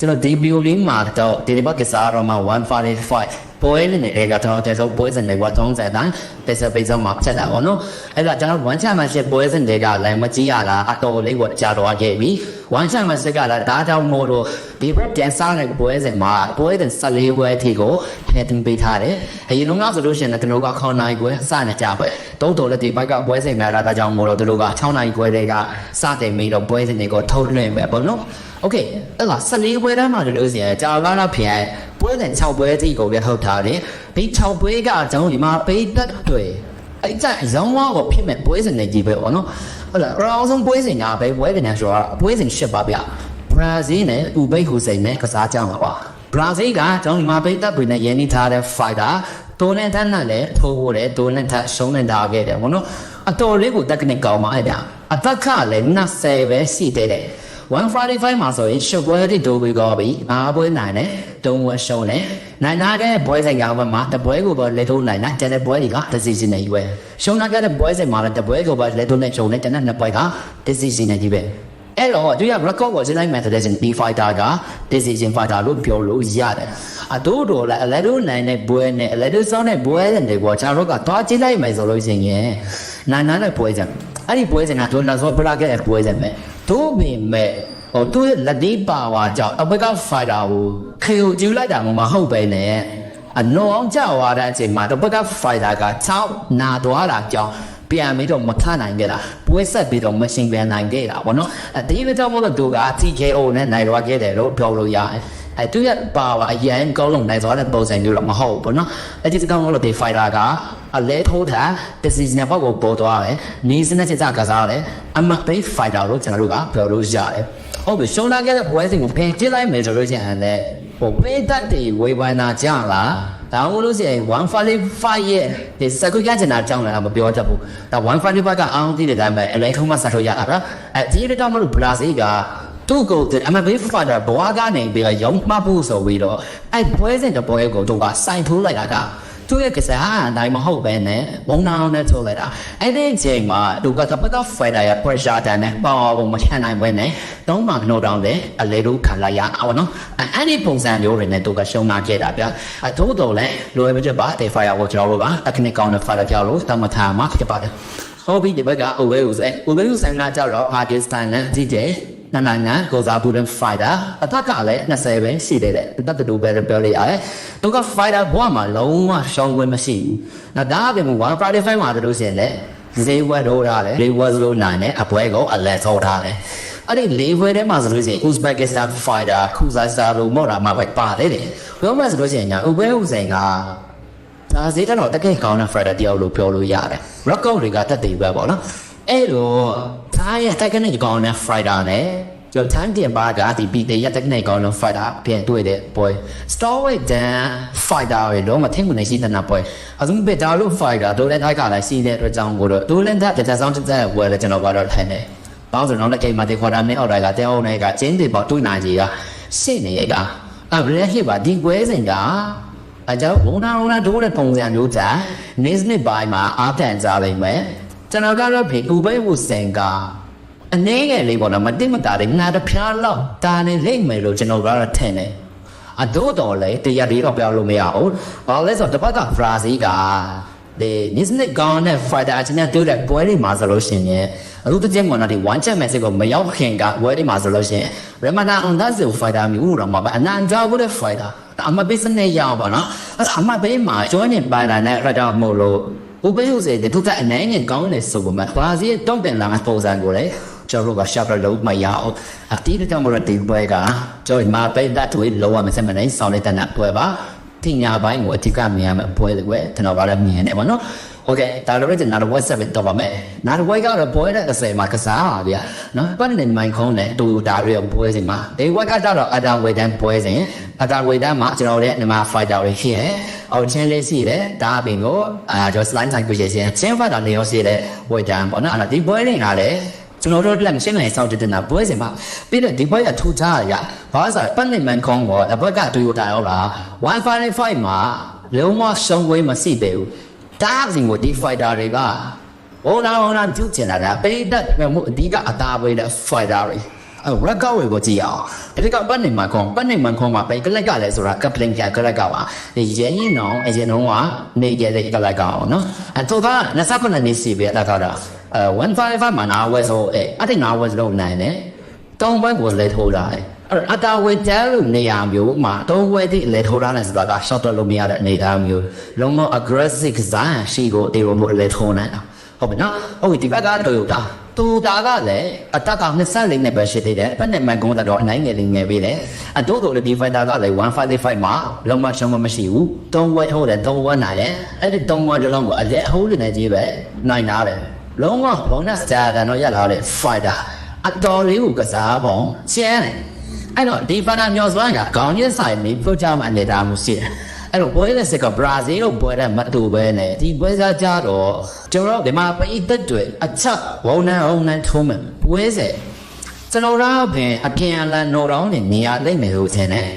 ကျွန်တော် debut လေးမှာတော့ဒီဘက်ကစားတော့မှ145ပွဲနဲ့ကတော့တဲ့ဆိုပွဲစဉ်တွေက30တန်းတက်စပိတ်ဆုံးမှာချက်တာပေါ့နော်အဲ့ဒါကျွန်တော်1 championship ပွဲစဉ်တွေကလည်းမကြည့်ရတာအတော်လေးကိုကြာတော့ခဲ့ပြီ1 championship ကလည်းဒါကြောင့်မို့လို့ဒီဘက်ပြန်စားတဲ့ပွဲစဉ်မှာပွဲစဉ်14ပွဲအထိကိုထည့်သွင်းပေးထားတယ်အရင်ကဆိုလို့ရှိရင်ကျွန်တော်ကခေါင်းနိုင်ပွဲစနေကြပဲတိုးတော်လည်းဒီဘက်ကပွဲစဉ်များတာဒါကြောင့်မို့လို့တို့က6နိုင်ပွဲတွေကစတင်ပြီးတော့ပွဲစဉ်တွေကိုထုတ်လွှင့်ပဲပေါ့နော်โอเคအဲ့ဒါ14ပွဲတန်းမှာလို့ဆိုရင်ကြာကားတော့ဖြစ်ပွဲစဉ်6ပွဲအထိကိုပြထုတ်ထားတယ်ပြီး6ပွဲကကျွန်တော်ဒီမှာပေးတတ်တွေအဲ့ဒါရောင်းဝါကိုဖြစ်မဲ့ပွဲစဉ်တွေကြီးပဲပေါ့နော်ဟုတ်လားအဆုံးပွဲစဉ်ကပဲပွဲစဉ်နဲ့ဆိုတော့ပွဲစဉ်၈ပါဗျဘရာဇီးနဲ့ဥဘိတ်ဟူစိန်နဲ့ကစားကြမှာပါဘရာဇီးကကျွန်တော်ဒီမှာပေးတတ်တွေနဲ့ရင်းနှီးထားတဲ့ fighter တိုးနဲ့တန်းနဲ့လည်းထိုးဖို့တယ်တိုးနဲ့ထရှုံးနေတာခဲ့တယ်ပေါ့နော်အတော်လေးကိုတက်ကနစ်ကောင်းပါအဲ့ဒါအသက်ကလည်း20ပဲရှိသေးတယ်145မှာဆိုရင်ရှုပ်ပွဲတိတိုးပြီးတော့ပြီအားပွဲနိုင်တယ်တုံးဝရှုံးတယ်နိုင်လာတဲ့ပွဲစဉ်ကမှတပွဲကိုပဲလက်ထိုးနိုင်တယ်ကျန်တဲ့ပွဲတွေက decision နဲ့ယူပဲရှုံးလာတဲ့ပွဲစဉ်မှာလည်းတပွဲကိုပဲလက်ထိုးနဲ့ရှုံးတယ်ကျန်တဲ့နှစ်ပွဲက decision နဲ့ယူပဲအဲ့တော့သူရ record ကိုစဉ်းစားမှတဲ့ D fighter က decision fighter လို့ပြောလို့ရတယ်အတိုးတော်လည်းအလက်တို့နိုင်တဲ့ပွဲနဲ့အလက်တို့စောင်းတဲ့ပွဲတွေကိုကျွန်တော်တို့ကသွားကြည့်လိုက်မယ်ဆိုလို့ရှိရင်နိုင်တဲ့ပွဲစဉ်အဲ့ဒီပွဲစဉ်ကတို့နောက်ဆုံးပြလာခဲ့တဲ့ပွဲစဉ်ပဲတို့ပင်မဲ့ဟိုသူ့လက်သေးပါဝါကြောင့်အဘက်က fighter ကိုခေကိုကျူလိုက်တာမှမဟုတ်ပဲနဲ့အနောအောင်ကြွားတဲ့အချိန်မှာတစ်ဘက်က fighter က6နာသွားတာကြောင့်ပြန်ပြီးတော့မထနိုင်ကြတာပွဲဆက်ပြီးတော့မရှင်ပြန်နိုင်ခဲ့တာပေါ့နော်ဒီလိုကြောင့်မို့လို့သူက TKO နဲ့နိုင်သွားခဲ့တယ်လို့ပြောလို့ရတယ်သူရပါဝါအရင်ကောင်းလုံးနိုင်သွားတဲ့ပုံစံမျိုးတော့မဟုတ်ဘူးပေါ့နော်ဒီစကောင်းလို့ဒီ fighter ကအလဲထိုးတာ decision ဘောက်ကိုပေါ်သွားတယ်နေစနဲ့စစ်စားကစားတယ်အမပေး fighter လို့ကျွန်တော်တို့ကပြောလို့ရတယ်ဟုတ်ပြီရှုံးလာခဲ့တဲ့ပွဲစဉ်ကိုဖယ်ကြည့်လိုက်မယ်ဆိုလို့ရှိရင်လည်းဟိုပေးတတ်တွေဝေဖန်တာကြလားဒါမှမဟုတ်လို့ရှိရင်145ရဲ့ဒီစကူကြချင်တာကြောင်းလည်းမပြောတတ်ဘူးဒါ145ကအောင်သိတဲ့တိုင်းပဲအလဲထုံးမဆက်ထုတ်ရတာဒီလိုတော့မလို့ဘလာစီကသူ့ကိုအမဘေးဖာတာဘွားကနေပြီးရုံမှဖို့ဆိုပြီးတော့အဲ့ပွဲစဉ်တဲ့ပွဲကိုသူကစိုင်ထိုးလိုက်တာကသူ့ရဲ့ကစားအတိုင်းမဟုတ်ပဲနဲ့ဘုံနာအောင်နဲ့ထိုးလိုက်တာအဲ့ဒီချိန်မှာသူကတပတ်တော့ fighter ရဲ့ pressure တန်းနဲ့ပေါအောင်မချန်နိုင်ပဲနဲ့တုံးမှကနိုးတောင်းတယ်အလေတို့ခံလိုက်ရအောင်နော်အဲ့ဒီပုံစံမျိုးတွေနဲ့သူကရှုံးလာခဲ့တာဗျထို့တော်လဲလိုရမချက်ပါတဲ့ fire ကိုကျွန်တော်တို့က technical ကောင်းတဲ့ fighter ကြောက်လို့တမထားမှာဖြစ်ပါတယ်ဟုတ်ပြီဒီဘက်ကဥပဒေဥဆိုင်ကကြောက်တော့ Pakistan နဲ့ကြည့်တယ်နိုင်ငံကိုစားဘူးတဲ့ fighter အသက်ကလည်း20ပဲရှိတယ်တဲ့တတ်တူပဲပြောလိုက်ရတယ်သူက fighter ဘွားမှာလုံးဝရှောင်းဝင်မရှိဘူးဒါကပြန်155မှာတို့ဆိုရင်လည်းဈေးဝယ်တော့ရတယ်ဈေးဝယ်လို့နိုင်တယ်အပွဲကိုအလဲဆောထားတယ်အဲ့ဒီလေးဝယ်ထဲမှာဆိုလို့ရှိရင် Uzbekistan fighter ခုစားစားလို့မော့တာမှပဲပါတယ်တဲ့ပြောမှဆိုလို့ရှိရင်ဥပဒေဥဆိုင်ကဒါဈေးတော့တကယ်ကောင်းတဲ့ fighter တယောက်လို့ပြောလို့ရတယ် record တွေကတက်တည်ပဲပေါ့နော်အဲ့တော့ဒါရဲ့ technical ကောင်းတဲ့ fighter နဲ့ကျွန်တော်တန်းတင်ပါကဒီ PT ရဲ့ technical ကောင်းတဲ့ fighter ပြန်တွေ့တဲ့ပွဲ strawweight တန်း fighter တွေတော့မထင်ဘူးနေရှိတဲ့ပွဲအဆုံးပဲဒါလို့ fighter တို့လည်းထိုက်ကလည်းရှိတဲ့အတွက်ကြောင့်ကိုတော့တို့လည်းတက်တဲ့ဆောင်တဲ့ပွဲလည်းကျွန်တော်ကတော့ထိုင်နေဘာလို့ဆိုတော့လည်းကိမှာဒီ quarter နဲ့အော်တိုင်ကတဲအောင်နဲ့ကကျင်းတွေပေါ့တွေ့နိုင်ကြီးကရှင်းနေရကဘယ်ဖြစ်ပါဒီပွဲစဉ်ကအကြောင်းဘုံနာတို့တဲ့ပုံစံမျိုးကြာနေစနစ်ပိုင်းမှာအားတန်ကြလိမ့်မယ်ကျွန်တော်ကတော့ဖေဥပိဝုစင်ကအနည်းငယ်လေးပေါ့နော်မတိမတာလေးငါတပြားလောက်ဒါနေလိမ့်မယ်လို့ကျွန်တော်ကတော့ထင်တယ်အတိုးတော်လေတရားလေးတော့ပြောလို့မရဘူးဘာလဲဆိုတော့တပတ်ကဘရာဇီးကဒီနစ်နစ်ကောင်းတဲ့ fighter အချင်းနဲ့တွေ့တဲ့ပွဲတွေမှာဆိုလို့ရှိရင်အခုတကြိမ်ကဒီ one chat message ကိုမရောက်ခင်ကပွဲတွေမှာဆိုလို့ရှိရင်ရမနာအွန်ဒါဇီ fighter မျိုးတော့မှာအနန်ကြောက်တဲ့ fighter အမပေးစနေရအောင်ပါနော်အမပေးမှာ join နေပါလာတဲ့ရတော့မို့လို့ဥပဒေစေတဲ့သူကအနိုင်နဲ့ကောင်းနေဆိုပေမဲ့ဘာစီတုံ့ပြန်လာတဲ့ပုံစံကိုလေကျွန်တော်ကရှာပြလို့မရအောင်အတီးတဲ့မရတဲ့ပွဲကကျွန်တော်မှာပဲတတ်တွေလောရမယ်စမနေဆောင်းနေတဲ့ပွဲပါတင်ညာပိုင်းကိုအထက်ကမြင်ရမယ့်ပွဲတွေကျွန်တော်ကလည်းမြင်နေပါနော်โอเคဒါလည်းကျွန်တော် WhatsApp တော့ပါမယ်နောက်တစ်ပွဲကတော့ပွဲတဲ့30မှာကစားပါဗျာနော်ပတ်နေမိုင်ခုံးတယ်တူတာတွေပွဲစဉ်မှာဒီဝက်ကတော့အတန်ဝေတန်းပွဲစဉ်အတန်ဝေတန်းမှာကျွန်တော်ရဲ့မြန်မာ fighter တွေရှိတယ်အော်ချင်းလေးရှိတယ်ဒါအပြင်ကိုကျွန်တော် slime time ကိုရရှင်ချင်း fighter နေရောရှိတယ်ဝေတန်းပေါ့နော်အဲ့ဒါဒီပွဲတွေကလည်းကျွန်တော်တို့လက်မရှင်းနိုင်စောင့်တဲ့နာပွဲစဉ်မှာပြီးတော့ဒီပွဲကထူးခြားရဘာသာပတ်နေမိုင်ခုံးကိုအဘက်က Toyota ရောက်လာ155မှာလုံးဝရှုံးဝေးမရှိသေးဘူးဒါအပြင်ကိုဒီ fighter တွေကဟိုနာကျူးချင်တာပိတ်တတ်မှုအဓိကအသားပေးတဲ့ fighter တွေ record ကိုကြည့်အောင်ဒီကပတ်နေမှာခေါ်ပဲကလက်ကလည်းဆိုတာ coupling ကလက်ကပါဒီရင်းရင်တော့အရင်တော့ကနေကြတဲ့ကလက်ကောင်နော်တော့က29နှစ်စီပဲတက်တော့155မှာနာဝဲဆိုအဲ့ဒီနာဝဲလုံးနိုင်တယ်တောင်းပွဲကိုလည်းထိုးတာအတာဝဲကျလို့နေရမျိုးမှာတောင်းပွဲတိလည်းထိုးတာနဲ့ဆိုတာက short လို့မရတဲ့အနေအထားမျိုးလုံးဝ aggressive ဇာရှိကိုတေရုံလို့လည်းထိုးနေတာဟုတ်ပြီနော်ဟုတ်ပြီဒီဘက်ကToyotaတူတာကလည်းအတက်က24နဲ့ပဲရှိသေးတယ်ဘယ်နဲ့မှကုန်းတော့အနိုင်ငယ်လေးငယ်ပေးတယ်အတိုးတို့လည်းဒီ fighter ကလည်း155မှာလုံးဝရှုံးမရှိဘူး3ဝဲဟုတ်တယ်3ဝဲနိုင်တယ်အဲ့ဒီ3ဝဲလုံးကိုအလက်ဟိုးနေကြီးပဲနိုင်တာပဲလုံးဝ bonus ကြာတယ်တော့ရလာတဲ့ fighter အတော်လေးကိုကစားပုံကျန်းတယ်အဲ့တော့ဒီ fighter မျိုးစွမ်းကခေါင်းရင်းဆိုင်ပြီးပြုတ်ကြမှနေတာမျိုးရှိတယ်အဲ့တော့ပွဲတဲ့စကဘရာဇီးလို့ပွဲတဲ့မတူပဲနဲ့ဒီပွဲစားကြတော့ကျွန်တော်ဒီမှာပိတ်သက်တွေအချက်ဝုံနှန်းထုံးမယ်ပွဲစေကျွန်တော်တို့ပင်အပြန်အလှန်နော်တောင်းနေရလိမ့်မယ်လို့ထင်တယ်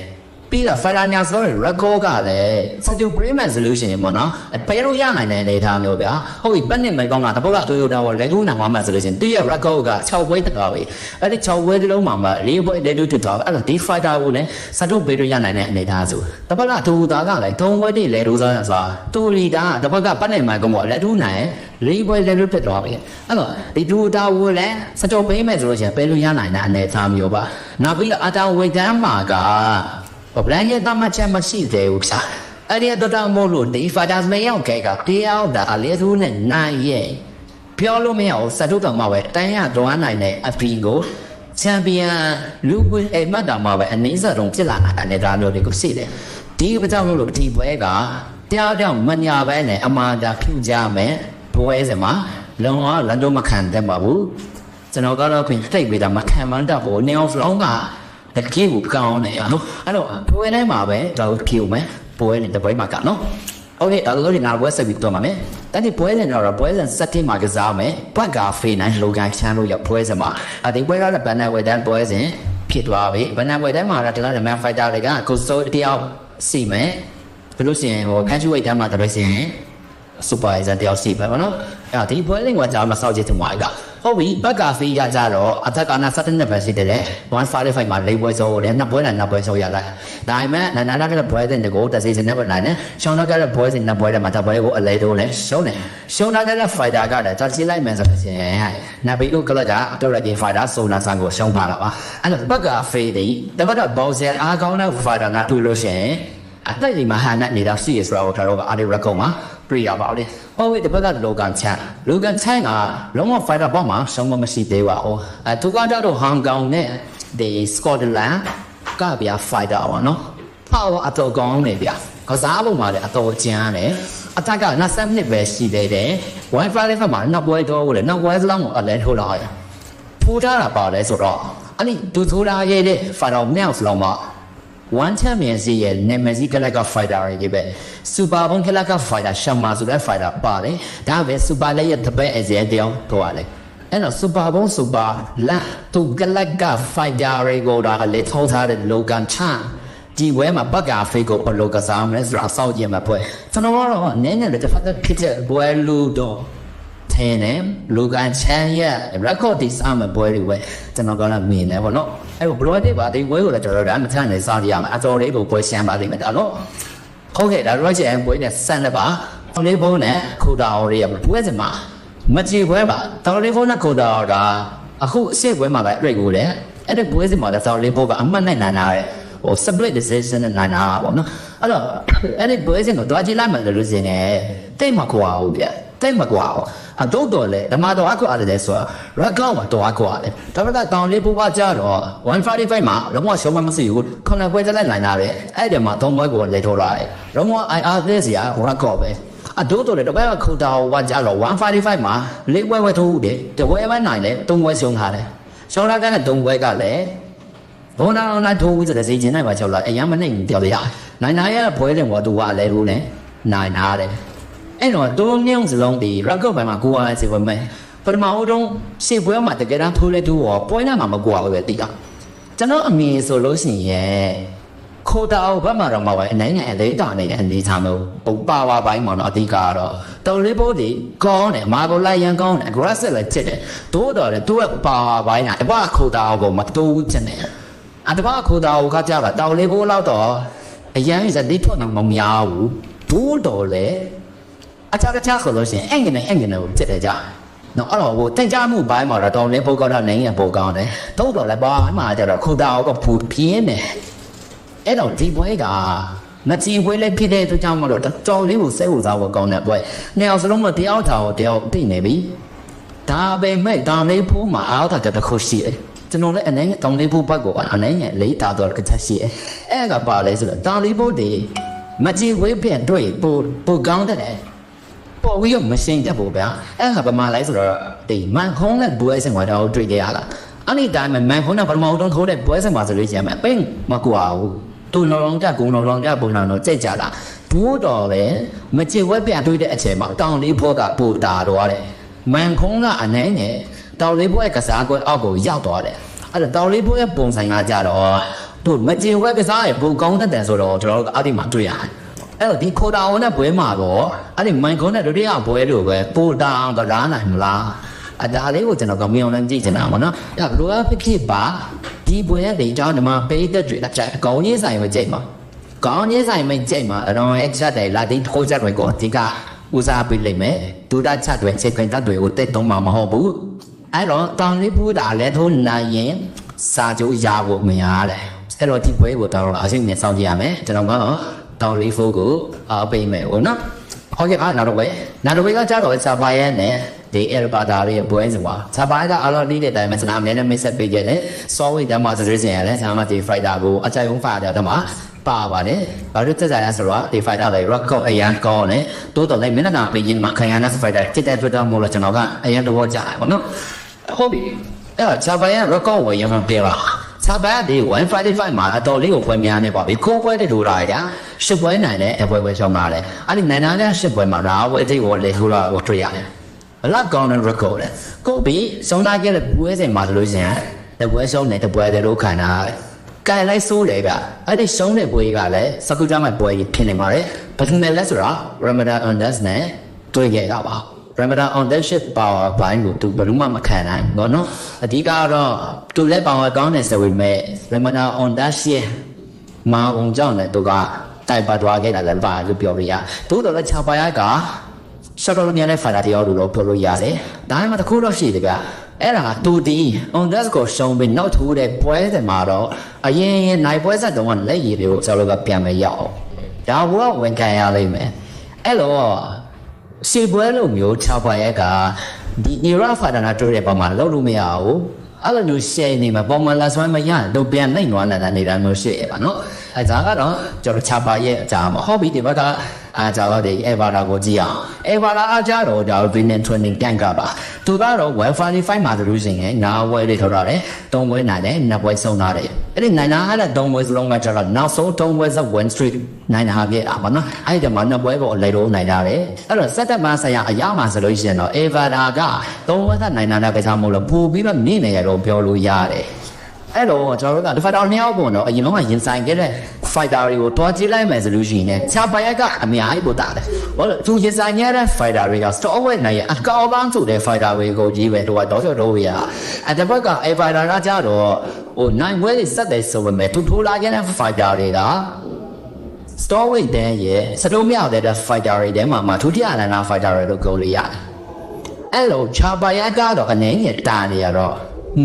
ပြီးတော့ Fighter ညာဆိုရင် record ကလည်း Supreme Solution ပေါ့နော်ပေးလို့ရနိုင်တဲ့အနေထားမျိုးဗျာဟုတ်ပြီပတ်နေမယ်ကောင်းတာတပုတ်က Toyota ကိုလက်ကူးနိုင်မှာဆိုလို့ရှိရင်သူရဲ့ record က6ပွဲတက်သွားပြီအဲ့ဒီ6ပွဲဒီလုံးမှာ4ပွဲလက်တူတက်သွားအဲ့တော့ဒီ Fighter ကိုလည်းစတုပေးလို့ရနိုင်တဲ့အနေထားဆိုတပုတ်က Toyota ကလည်း3ပွဲတည်းလက်တူစားဆိုတာတူလီတာတပုတ်ကပတ်နေမယ်ကောင်းပေါ့လက်တူနိုင်4ပွဲလက်တူတက်သွားပြီအဲ့တော့ဒီ Toyota ကိုလည်းစတုပေးမယ်ဆိုလို့ရှိရင်ပေးလို့ရနိုင်တဲ့အနေထားမျိုးပါနောက်ပြီးတော့အတာဝေတန်းမှာကဘလန်ရဲ့တမချမရှိသေးဘူးစားအဲ့ဒီတော့မို့လို့ဒီ Fighter မရောက်ခဲ့ကတရားတာအလေးသူနဲ့နိုင်ရဲ့ပြောလို့မရအောင်စတုတော်မှာပဲတန်းရတော်နိုင်တဲ့အဖီကိုချန်ပီယံလူပွေအိမ်မတ်တော်မှာပဲအနည်းဆုံးဖြစ်လာတဲ့အနေအထားမျိုးတွေကိုရှိတယ်ဒီပကြောင့်လို့ဒီပွဲကတရားတောင်မညာပဲနဲ့အမာတာဖြူကြမယ်ပွဲစမှာလုံးဝလန်တော့မခံတတ်ပါဘူးကျွန်တော်ကတော့ခွင့်တိတ်ပေးတာမခံမှန်းတော့ဘူးနေအောင်လုံးကတကယ်ကိုကောင်းနေရနော်အဲ့တော့ပွဲထဲမှာပဲတော့ကြည့်ဦးမယ်ပွဲနဲ့တပွဲမှာကနော်โอเคအဲ့လိုဒီနာပွဲဆက်ပြီးတော့မှာမယ်တတိပွဲနဲ့တော့ပွဲစဉ်7မှာကစားမယ်ဘတ်ကာဖေးနိုင်လောကန်ချမ်းလို့ရပွဲစဉ်မှာဒီပွဲကလည်းဘန်နယ်ဝဲတန်းပွဲစဉ်ဖြစ်သွားပြီဘန်နယ်ဝဲတန်းမှာတော့ဒီလားဒမန်ဖိုက်တာတွေကကိုစိုးတယောက်စီမယ်ဘယ်လိုစီရင်ဟိုကန်ချူဝိတ်တန်းမှာတပိတ်စီရင်စူပါဗိုင်ဇာတယောက်စီပဲဗောနော်အဲ့ဒီပွဲစဉ်ကကြာမှာစောက်ကြည့်သူမှာကဟုတ်ပြီဘက်ကဖေးရကြတော့အသက်ကနာ7နှစ်ပဲရှိတယ်155မှာ၄ပွဲစောတယ်နှစ်ပွဲနဲ့နှစ်ပွဲစောရလိုက်ဒါပေမဲ့နာနာကလည်းပွဲစဉ်တကိုတစီစဉ်နဲ့ပဲနိုင်တယ်ရှောင်းတော့ကလည်းပွဲစဉ်နှစ်ပွဲထဲမှာတစ်ပွဲကိုအလဲတော့လဲရှုံးတယ်ရှုံးတာကလည်း fighter ကလည်းတာချီလိုက်မယ်ဆိုရင်နာဘီတို့ကလည်းကတော့ရတဲ့ fighter ဆိုနာဆန်ကိုရှုံးပါတော့ပါအဲ့တော့ဘက်ကဖေးတယ်တပတ်တော့ဘောက်ဆယ်အားကောင်းတဲ့ fighter ကတွေ့လို့ရှိရင်အသက်ကြီးမှာဟာနဲ့နေတာရှိရဆိုတော့တို့ကအားရရကုန်မှာပြရပါလေ။ဟောဝိတပတ်ကလောကန်ချန်ကလုံးဝ fighter ပေါ့မှာရှုံးမရှိသေးပါဘူး။သူကတော့ဟောင်ကောင်နဲ့ဒီစကော့တလန်ကဗျာ fighter ပါနော်။ဟောအတော်ကောင်းနေဗျာ။ကစားပုံမှာလည်းအတော်ကျန်းတယ်။အသက်က20နှစ်ပဲရှိသေးတယ်။ Wi-Fi လေးမှာနောက်ပွဲတော့လေနောက်ပွဲစလုံးကိုအလဲထိုးလာတယ်။ဖူးထားတာပါလေဆိုတော့အဲ့ဒီဒူထိုးလာရဲ့ fighter မြောက်စလုံးမှာone champion စီရဲ့ Nemesis Galactica fighter တွေပဲ Super Bone Galactica fighter ရှမ်းမာဆိုတဲ့ fighter ပါတယ်ဒါပဲ Super လေးရဲ့တပည့်အစဲတောင်းတော့လေအဲ့တော့ Super Bone Super လာသူ Galactica fighter တွေကိုဒါလည်းထောင်းထားတဲ့ Logan Chan ဒီဝဲမှာဘက်ကဖေးကိုဘလောကစားမယ်ဆိုတော့စောက်ကြည့်မှာပွဲကျွန်တော်ကတော့နည်းနည်းလေးတစ်ဖက်ဖြစ်တဲ့ပွဲလူတော့ထင်းတယ်လူကန်ချမ်းရဲ့ record ဒီစားမှာပွဲတွေပဲကျွန်တော်ကလည်းမြင်တယ်ဗောနော်အဲ့ဘလော့တစ်ပါဒီပွဲကိုလည်းကျွန်တော်တို့အမှန်တမ်းနေစားကြရမှာအတော်လေးကိုပွဲရှမ်းပါလိမ့်မယ်ဒါတော့ဟုတ်ကဲ့ဒါတော့ကျန်ပွဲနဲ့ဆန်လည်းပါလေးဘုံနဲ့ခိုတာအော်လေးရပွဲစမှာမကြည့်ပွဲပါတော်လေးဘုံနဲ့ခိုတာအော်ကအခုအစ်ပွဲမှာပဲတွေ့ကိုတယ်အဲ့ဒီပွဲစမှာတော်လေးဘုံကအမှတ်နိုင်နာတယ်ဟို split decision နဲ့နိုင်တာပေါ့နော်အဲ့တော့အဲ့ဒီပွဲစဉ်ကိုတွားကြည့်လိုက်မှလို့ရှင်နေတိတ်မကွာဘူးဗျတိတ်မကွာဘူးအတော့တော်လေဓမ္မတော်အကွာတယ်ဆိုတော့ရက်ကောက်မှာတော်အကွာတယ်ဒါပေမဲ့တောင်လေးပူပါကြတော့155မှာလုံးဝရှုံးမမရှိဘူးခုနပွဲတက်လိုက်နိုင်တာပဲအဲ့ဒီမှာသုံးပွဲကိုလေထိုးလာတယ်လုံးဝ IR သေးစရာရက်ကောက်ပဲအတော့တော်လေတပတ်ကခုတာဝါကြတော့155မှာလေးပွဲထိုးဦးတယ်တပွဲပဲနိုင်တယ်သုံးပွဲရှုံးထားတယ်ရှုံးလာတဲ့သုံးပွဲကလည်းဘောနာနိုင်ထိုးဦးတဲ့စီကျင်နိုင်ပါကြောက်လာအရင်မနိုင်ပြောရနိုင်နာရပွဲတယ်ဘောသူကလည်းထိုးနေနိုင်နာတယ်အဲ့တော့တိုးမြုံစလုံးဒီရက်ကော့ပိုင်းမှာကိုအားစေဝင်မယ်ပထမဦးဆုံးရှေ့ပွဲမှာတကယ်တမ်းထိုးလဲထိုးတော့ပွဲနာမှာမကွာဘူးပဲတိတာကျွန်တော်အမြင်ဆိုလို့ရှိရင် ခိုးတာဘက်မှာတော့မဟုတ်ဘူးနိုင်ငံအလေးတာနေတဲ့အနေထားမျိုးဟိုပါဝါပိုင်းမှာတော့အဓိကတော့တော်လေးဖို့ဒီကောင်းတယ်မာကိုလိုက်ရန်ကောင်းတယ် aggressive လည်းဖြစ်တယ်တိုးတော်တယ်သူကပါဝါပိုင်းကတပတ်ခိုးတာကိုမတိုးချင်တယ်တပတ်ခိုးတာကိုခါကြတာတော်လေးဖို့လောက်တော့အရန်စတိထွက်နေမများဘူးတိုးတော်လေအခြားဆိုလို့ရှိရင်အင်္ဂလိပ်ကိုဖြစ်တယ်ကြနော်အဲ့တော့ဟိုတင်ကြမှုဘိုင်းမှာတော့တော်လေးဖို့ကောင်းတာနိုင်ငံပိုကောင်းတယ်တိုးတော်လည်းပါမှာကြတော့ခိုးတာကပူပြင်းတယ်အဲ့တော့ဒီဘွဲကမကြည့်ဘွဲလေးဖြစ်တဲ့အတွက်ကြောင့်မလို့တော်လေးကိုစိတ်ဝင်စားဖို့ကောင်းတဲ့ဘွဲနှစ်ယောက်စလုံးမတယောက်ထားတော့တယောက်သိနေပြီဒါပေမဲ့တောင်လေးဖိုးမှာအားထားတဲ့ခုရှိတယ်ကျွန်တော်လည်းအနေနဲ့တောင်လေးဖိုးဘက်ကိုအနေနဲ့လေးတာတော့တစ်ချက်ရှိတယ်အဲ့ကပါလဲဆိုတော့တောင်လေးဖိုးဒီမကြည့်ဘွဲပြန်တွေ့ပိုကောင်းတဲ့ပေါ်ပြီးတော့မရှင်းတတ်ဘူးဗျာအဲ့ကဘာမှလဲဆိုတော့ဒီမန်ခုံးနဲ့ဘွဲစင်ကတော့တွေ့ကြရလားအဲ့ဒီတိုင်းမှာမန်ခုံးနဲ့ပထမဆုံးထိုးတဲ့ဘွဲစင်မှာဆိုလို့ရှိရင်ပင်းမကွာဘူးသူ့လုံးကြကုန်းလုံးကြပုံလုံးတော့ကြိတ်ကြတာဘူးတော်ပဲမချစ်ဝက်ပြန်တွေ့တဲ့အချိန်မှာတောင်လေးဘောကပူတာတော့တယ်မန်ခုံးကအနေနဲ့တောင်လေးဘောရဲ့ကစားကွက်အောက်ကိုရောက်သွားတယ်အဲ့ဒါတောင်လေးဘောရဲ့ပုံဆိုင်ကကြတော့သူမချစ်ဝက်ကစားရဲ့ပုံကောင်းတဲ့ဆိုတော့ကျွန်တော်တို့အတိတ်မှာတွေ့ရတယ်အဲ့တော့ဒီခိုတာအောင်နဲ့ဘွဲမှာတော့အဲ့ဒီမန်ခုံးနဲ့ဒုတိယဘွဲလို့ပဲပူတာအောင်တော့လားနိုင်မလားဒါလေးကိုကျွန်တော်ကမြောင်လန်းကြည့်နေတာပေါ့နော်အဲ့လိုအဖြစ်ပါဒီဘွဲရဲ့ဒီကြောင့်ဒီမှာပေးတဲ့တွေလက်ချက်အကောင်ကြီးဆိုင်မကြိတ်မှာကောင်းကြီးဆိုင်မကြိတ်မှာအတော့ extra တွေလာတဲ့ထိုးချက်တွေကိုဒီကဦးစားပေးလိုက်မယ်ဒုတာချက်တွေချက်ခွင့်တွေကိုတက်တော့မှာမဟုတ်ဘူးအဲ့တော့တောင်လေးပူတာလည်းထိုးနိုင်ရင်စာကြိုးရဖို့မရတယ်အဲ့တော့ဒီဘွဲကိုတော့အစိမ့်နဲ့စောင့်ကြည့်ရမယ်ကျွန်တော်ကတော့တောင်လေးဖိုးကိုပေးမယ်ဟုတ်နော်ဟုတ်ကဲ့နောက်တော့ကကြတော့စာပါရဲ့နဲ့ဒီ Elbada ရဲ့ဘွဲစင်ပါစာပါကအလော်ဒီတဲ့တိုင်းမှာစနာမင်းနဲ့မိတ်ဆက်ပေးကြတယ် software တမ်းမှာစရစင်ရတယ်ဆာမဒီ fighter ကိုအကြိုက်ဆုံး fighter တော့မှာပါပါတယ်ဘာလို့တက်ကြရဆိုတော့ဒီ fighter လေး record အရန်ကောင်းတယ်တိုးတော်လေးမင်းနာပေးရင်မှာခရယာနာ fighter တက်တဲ့အတွက်တော့မို့လို့ကျွန်တော်ကအရန်တော့ကြားတယ်ပေါ့နော်ဟုတ်ပြီအဲ့စာပါရဲ့ record ကိုရမှပြပါစာပါဒီ155မှာအတော်လေးကိုပွဲများနေပါပြီကိုပွဲတဲ့တို့လာရရှစ်ပွဲနိုင်တဲ့အပွဲရှောင်းလာတယ်အဲ့ဒီနိုင်နာတဲ့ရှစ်ပွဲမှာဒါဝဲအတိတ်ကိုလေထိုးလာကိုတွေ့ရတယ်လောက်ကောင်းတဲ့ record လေကိုပြီးစုံသားခဲ့တဲ့ပွဲစဉ်မှာလို့ရှင်တပွဲရှုံးနေတပွဲတဲ့လို့ခံတာကဲလိုက်ဆိုးလေကအဲ့ဒီရှုံးတဲ့ပွဲကလည်းစကူတာမဲ့ပွဲကြီးဖြစ်နေပါတယ်ဘာလို့လဲဆိုတော့ Ramadan on this နဲ့တွေ့ခဲ့တာပါ Ramadan on that ship power ဘိုင်းကိုသူဘယ်လို့မှမခံနိုင်ဘူးเนาะအဓိကတော့သူလည်း power ကောင်းတယ်ဆိုပေမဲ့ Ramadan on that ship မအောင်ကြောင့်လည်းသူကတိုက်ပါသွားခဲ့တာလည်းပါလို့ပြောလို့ရသူတော့လည်းခြာပါရကစတော်မြန်တဲ့ဖာတာတယောက်လိုပြောလို့ရတယ်ဒါမှမတခုတော့ရှိတယ်ကအဲ့ဒါတူဒီ on that ကိုရှုံးပြီးနောက်ထိုးတဲ့ပွဲတွေမှာတော့အရင်နိုင်ပွဲဆက်တုန်းကလက်ရည်တွေကိုကျွန်တော်တို့ကပြန်မရောက်ဒါဘောကဝန်ခံရလိမ့်မယ်အဲ့လိုစီပွဲလိုမျိုးခြာပါရကဒီ era ဖာတာနာတိုးတဲ့ပုံမှာလောက်လို့မရဘူးအဲ့လိုမျိုးရှယ်နေမှာပုံမှန်လာဆွမ်းမရတော့ပြန်နိုင်သွားတာနေတာမျိုးရှိရပါနော်အဲဒါကတော့ကျွန်တော်ခြာပါရဲ့အကြောင်းပါဟောပြီးဒီဘက်ကအားကြောင့်ဒီ Evara ကိုကြည့်အောင် Evara အားကြတော့ဒါ Winning Training Tank ကပါသူကတော့ 145 မှာဆိုလို့ရှိရင်ငါးဝဲလေးထော်ထားတယ်၃ဝဲနိုင်တယ်နှစ်ဝဲဆုံးထားတယ်အဲ့ဒီနိုင်တာအဲ့ဒါ၃ဝဲစလုံးကကျတော့နောက်ဆုံး၃ဝဲစ1 street နိုင်တာခဲ့တာပါနော်အဲ့ဒီမှာနှစ်ဝဲပေါ်အလေတော့နိုင်တာတယ်အဲ့တော့စက်တက်မဆိုင်ရအရာမှာဆိုလို့ရှိရင်တော့ Evara က၃ဝဲသက်နိုင်တာကစားမို့လို့ပို့ပြီးတော့မြင့်နေရတော့ပြောလို့ရတယ်အဲ့တော့ကျွန်တော်တို့ကဒီ fighter နှစ်ယောက်ပေါ့နော်အရင်ကရင်ဆိုင်ခဲ့တဲ့ fighter တွေကိုတွားကြည့်လိုက်မယ်ဆိုလို့ရှိရင်ခြာပါရက်ကအများကြီးပို့တာတယ်ဘာလို့သူရင်ဆိုင်ရတဲ့ fighter တွေက store away နိုင်ရအကောင်းပိုင်းဆိုတဲ့ fighter တွေကိုကြီးပဲတော့တော့ရအဲ့ဒီဘက်က fighter ကကြတော့ဟိုနိုင်ဝဲစက်တယ်ဆိုပေမဲ့သူထိုးလာခဲ့တဲ့ fighter တွေက store away တဲ့ရဲ့စတုံးမြောက်တဲ့ fighter တွေထဲမှာဒုတိယအနန္ဒ fighter တွေလို့ပြောလို့ရတယ်အဲ့လိုခြာပါရက်ကတော့အနေနဲ့တာနေရတော့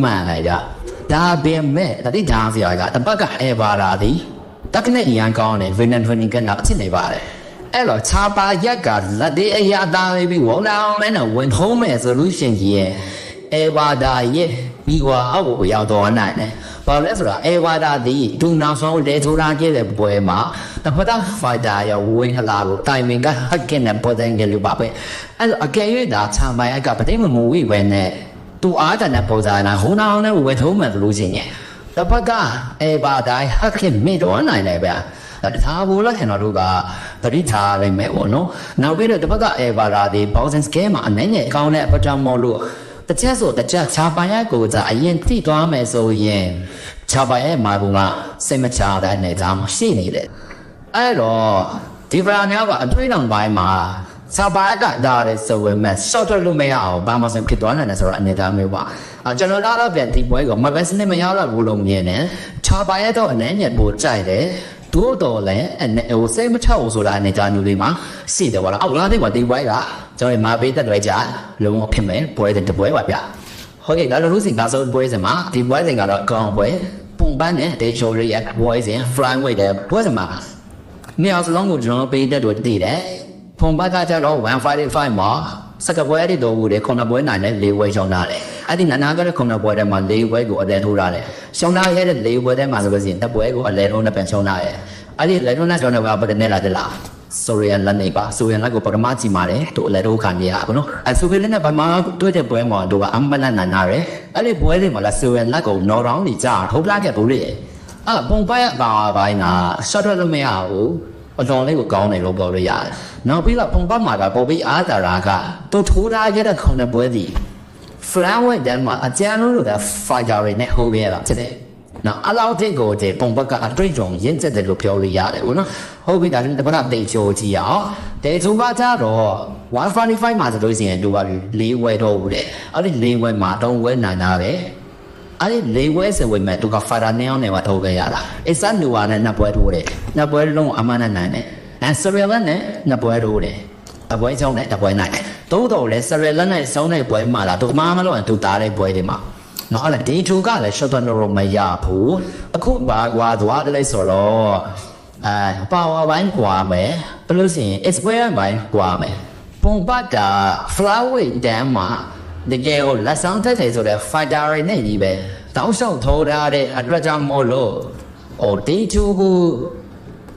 မှန်လိုက်တာဒါပေမဲ့တတိထားစရာကတပတ်ကEvaraဒီတက္ကနဲ့ရန်ကောင်းတယ် Winning Training ကတော့ဖြစ်နေပါတယ်အဲ့တော့ခြာပါရက်ကလက်သေးအရာသားပြီးဝုံတောင်းနဲ့ဝင်ထုံးမဲ့ဆိုလို့ရှိရင်Evaraရဲ့ပြီးွားအောက်ကိုရောက်တော့နိုင်တယ်ဘာလဲဆိုတော့Evaraဒီဒူနောက်ဆုံးလေထိုးလာခဲ့တဲ့ပွဲမှာတပတ်က fighter ရဝင်လာလို့ timing ကဟက်ကနဲ့ပေါ်တဲ့ငယ်လိုပါပဲအဲ့တော့အကယ်၍ဒါခြာပါရက်ကပတိမမူဝိပဲနဲ့သူအားတန်တဲ့ပုံစံနဲ့ဟိုနောင်နဲ့ဝယ်ထုံးမှန်လို့ချင်းရဲ့တပတ်ကဘာတိုင်းဟက်ခင်မိတော့နိုင်တယ်ဗျာဒါဘူးလို့ကျွန်တော်တို့ကသတိထားနိုင်မယ်ပေါ့နော်နောက်ပြီးတော့တပတ်ကဘာလာဒီ boxing scale မှာအနေနဲ့အကောင်းနဲ့အပကြောင့်မို့လို့တစ်ချက်ခြာပါရက်ကိုသာအရင်ထိသွားမယ်ဆိုရင် ချပါရဲ့မာဘူးကစိတ်မချတဲ့အနေအထားမှာရှိနေတယ်အဲ့တော့ဒီဗရာများကအတွေးတောင်ပိုင်းမှာချပါကဒါရဲဆိုဝဲမဲ့ဆော့ထွက်လို့မရအောင်ဘာမှမဖြစ်သွားနိုင်တယ်ဆိုတော့အနေအထားမျိုးပါကျွန်တော်တော့ပြန်ဒီပွဲကမဘက်စနစ်မရတော့ဘူးလို့မြင်တယ်ချပါရဲ့တော့အနေနဲ့ပိုကြိုက်တယ်တို့တော်လည်းဟိုစိတ်မချအောင်ဆိုတာအနေအထားမျိုးလေးမှာရှိတယ်ဗောလားအော်လားဒီကဒီပွဲကကျွန်တော်မာပေးတဲ့တွေကြလုံးဝဖြစ်မယ်ပွဲတဲ့ပွဲပါဗျဟုတ်ကဲ့ဒါလို့လို့စင်ကဆိုပွဲစဉ်မှာဒီပွဲစဉ်ကတော့ကောင်းပွဲပုံပန်းနဲ့ဒေချိုရီရဲ့ပွဲစဉ် fly weight တဲ့ပွဲစဉ်မှာနေအောင်စလုံးကိုကျွန်တော်ပေးတဲ့တွေတည်တယ်ပုံပန်းကကြတော့155မှာစကပွဲအဲ့ဒီတော့ဘူးလေခုနပွဲနိုင်တဲ့၄ပွဲရှောင်းလာတယ်အဲ့ဒီနာနာကလည်းခုနပွဲထဲမှာ၄ပွဲကိုအလဲထိုးထားတယ်ရှောင်းလာရတဲ့၄ပွဲထဲမှာဆိုလို့ရှိရင်တစ်ပွဲကိုအလဲထိုးနဲ့ပြန်ရှောင်းလာတယ်အဲ့ဒီလဲထိုးနဲ့ရှောင်းတဲ့ဘာပဲနဲ့လာတယ်လားဆိုရီယန်လက်နေပါဆိုရီယန်လက်ကိုပထမကြည့်ပါတယ်သူအလဲထိုးခံရအောင်နော်အဲ့ဆိုရီယန်နဲ့ဘာမှတွေ့တဲ့ပွဲမှာသူကအမလန်နာနာတယ်အဲ့ဒီပွဲတွေမှာလာဆိုရီယန်လက်ကိုနော်တောင်းနေကြထုတ်လာခဲ့ဘူးလေအဲ့ပုံပိုင်အပါပိုင်းကရှော့ထွက်လို့မရဘူးအတော်လေးကိုကောင်းတယ်လို့ပြောလို့ရတယ်။နောက်ပြီးတော့ပုံပတ်မှာကပေါ်ပြီးအားသာရာကသူထိုးထားခဲ့တဲ့ခုနှစ်ပွဲစီ flower တန်းမှာအကျဉ်းလို့က fighter တွေနဲ့ဟိုးခဲ့တာဖြစ်တယ်။နောက်အလောက်တဲ့ကိုတဲ့ပုံပတ်ကအတွေ့အကြုံရင့်ကျက်တယ်လို့ပြောလို့ရတယ်ဘောနော်။ဟုတ်ပြီဒါလည်းတပတ်တေချိုကြည့်အောင်။တေချိုကကြတော့145မှာဆိုလို့ရှိရင်သူက၄ဝဲတော့ဘူးတဲ့။အဲ့ဒီ၄ဝဲမှာ3ဝဲနိုင်တာပဲ။အဲ့ဒီ၄ဝဲဆိုဝင်မဲ့သူက fighter နဲ့အောင်နဲ့ပါထုတ်ခဲ့ရတာ။အစနူဝါနဲ့နှစ်ပွဲထိုးတယ်။နှစ်ပွဲလုံးအမှန်နဲ့နိုင်တယ်။အဲဆရီလန်နဲ့နှစ်ပွဲထိုးတယ်။အပွဲချောင်းနဲ့တစ်ပွဲနိုင်တယ်။တိုးတော်လဲဆရီလန်နဲ့စောင်းတဲ့ပွဲမှာလားသူမှမလို့သူတားတဲ့ပွဲတွေမှာနော်အဲ့ဒီထူကလည်း shot တော့မရဘူး။အခုပါကွာသွားတယ်ဆိုတော့power ဘိုင်းကွာမယ်။ဘယ်လို့ဆိုရင် experience ဘိုင်းကွာမယ်။ပုံပတ်တာ flower တန်းမှာတကယ်ကိုလက်ဆောင်တက်တယ်ဆိုတဲ့ fighter တွေနဲ့ကြီးပဲတောင်းလျှောက်ထိုးထားတဲ့အတွက်ကြောင့်မို့လို့ဒီထူကို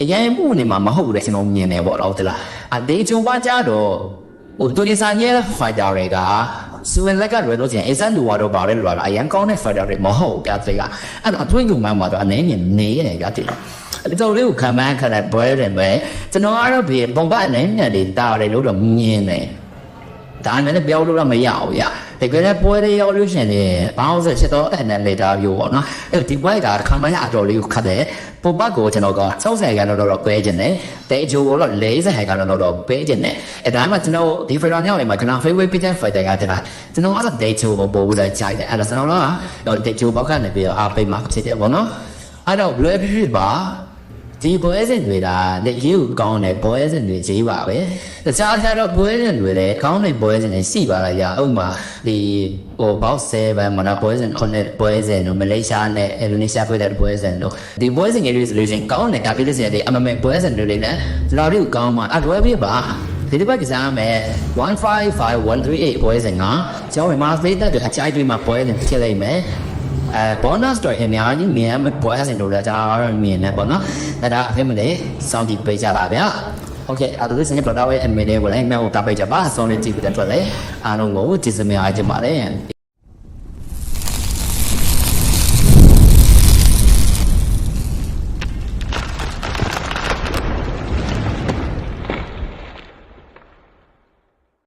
အရင်မှုနေမှာမဟုတ်ဘူးလေကျွန်တော်မြင်နေပေါ့တော့တလားဒီထူပါကြတော့သူဒီဆိုင်ရဲ့ fighter တွေကစဝင်လက်ကလွယ်လို့ချင်းအစန်လူဝါတော့ပါတယ်လို့အရင်ကောင်းတဲ့ fighter တွေမဟုတ်ကြသေးကအဲ့တော့အထွေးကူမှန်းမှာတော့အနေနဲ့နေရတယ်ကြတယ်ဒီတော့လေးကိုခံမှန်းခနဲ့ပွဲတယ်ပဲကျွန်တော်ကတော့ဒီပုံပတ်အနေနဲ့တွေတားတယ်လို့တော့မြင်တယ်ဒါနဲ့လည်းပြောလို့တော့မရဘူးဗျတကယ်လည်းပွဲတွေရောက်လို့ရှင်တယ်ဘောင်းဆက်ချက်တော့အဲ့နဲ့လေတာမျိုးပေါ့နော်အဲ့ဒီပွဲကခံမရအတော်လေးကိုခတ်တယ်ပုံပတ်ကိုကျွန်တော်က60ကန်တော့ပဲကျင်တယ်တဲအချိုးကတော့40ကန်တော့ပဲကျင်တယ်အဲ့ဒါမှကျွန်တော်ဒီဖက်ဒရယ်ညောင်းနေမှာကျွန်တော် favorite pitcher fighter ကတည်းကကျွန်တော်ကတော့တဲအချိုးကိုပို့ပြီးတော့ကြိုက်တယ်အဲ့ဒါကျွန်တော်တော့တဲအချိုးဘောက်ကနေပြီးတော့အားပေးမှဖြစ်တယ်ပေါ့နော်အဲ့တော့လွယ်ဖြစ်ပါဒီပွဲစဉ်တွေဒါလက်ရေးကိုကောင်းတယ်ပွဲစဉ်တွေကြီးပါပဲတခြားတော့ပွဲစဉ်တွေလည်းကောင်းတဲ့ပွဲစဉ်တွေရှိပါလားရဥပမာဒီဘောက်7မနာပွဲစဉ်9ပွဲစဉ်တို့မလေးရှားနဲ့အင်ဒိုနီးရှားဖွဲ့တဲ့ပွဲစဉ်တို့ဒီပွဲစဉ်တွေဆိုလို့ရှိရင်ကောင်းတယ်ဒါပြည့်စင်တွေအမမဲပွဲစဉ်တွေလည်းကျွန်တော်တို့ကောင်းမှာအတွဲပြပါဒီတစ်ပတ်ကစားမယ်155138ပွဲစဉ်ကကျွန်တော်မှာဖေးတဲ့အတွက်အချိုက်တွေမှာပွဲစဉ်ဖြစ်လိုက်မယ်bonus တော့အများကြီးမြင်ရပွဲစဉ်တို့လည်းကျွန်တော်မြင်နေပေါ့နော်ဒါအဖေမလေးစောင့်ကြည့်ပေးကြပါဗျာโอเคအဲ့ဒါဆိုရင်ပထမရဲ့ admin တွေကိုလည်းအမေကိုတားပေးကြပါဆောင်းလေးကြည့်ပြီးတော့ထွက်လေအားလုံးကိုကျေးဇူးများအကြပါတယ်